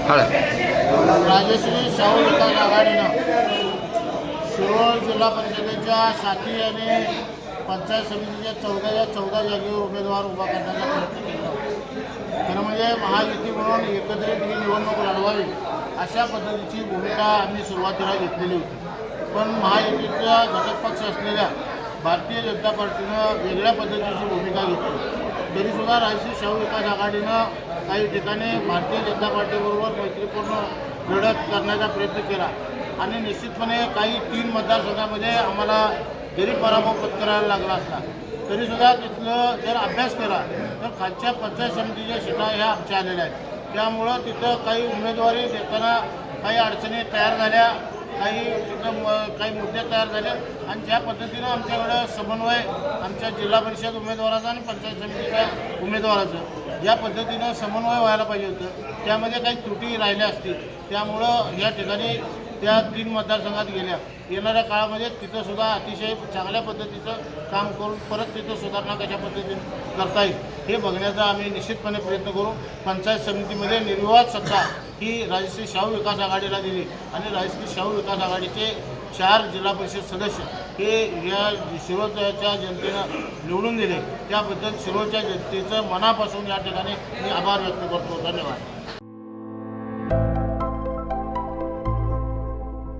राजश्री शाहू विकास आघाडीनं शिरोळ जिल्हा परिषदेच्या 7 आणि पंचायत समितीच्या 14 जागेवर उमेदवार उभा करण्याचा प्रयत्न केला होता। खरं म्हणजे महायुती म्हणून एकत्रित ही निवडणूक लढवावी अशा पद्धतीची भूमिका आम्ही सुरुवातीला घेतलेली होती। पण महायुतीचा घटक पक्ष असलेल्या भारतीय जनता पार्टीनं वेगळ्या पद्धतीची भूमिका घेतली। तरीसुद्धा राजश्री शाहू विकास आघाडीनं काही ठिकाणी भारतीय जनता पार्टीबरोबर मैत्रीपूर्ण लढत करण्याचा प्रयत्न केला आणि निश्चितपणे काही 3 मतदारसंघामध्ये आम्हाला जरी पराभव पत्करायला लागला असला तरीसुद्धा तिथलं जर अभ्यास केला तर खालच्या पंचायत समितीच्या सीटा ह्या आमच्या आलेल्या आहेत। त्यामुळं तिथं काही उमेदवारी देताना काही अडचणी तयार झाल्या, काही मुद्दे तयार झाले आणि ज्या पद्धतीनं आमच्याकडं समन्वय आमच्या जिल्हा परिषद उमेदवाराचा आणि पंचायत समितीच्या उमेदवाराचं ज्या पद्धतीनं समन्वय व्हायला पाहिजे होतं त्यामध्ये काही त्रुटी राहिल्या असतील। त्यामुळं या ठिकाणी त्या 3 मतदारसंघात गेल्या। येणाऱ्या काळामध्ये तिथंसुद्धा अतिशय चांगल्या पद्धतीचं काम करून परत तिथं सुधारणा कशा पद्धतीने करता येईल हे बघण्याचा आम्ही निश्चितपणे प्रयत्न करू। पंचायत समितीमध्ये निर्विवाद सत्ता ही राजश्री शाहू विकास आघाडीला दिली आणि राजश्री शाहू विकास आघाडीचे 4 जिल्हा परिषद सदस्य हे या शिरोळच्या जनतेनं निवडून दिले। त्याबद्दल शिरोळच्या जनतेचं मनापासून या ठिकाणी मी आभार व्यक्त करतो। धन्यवाद।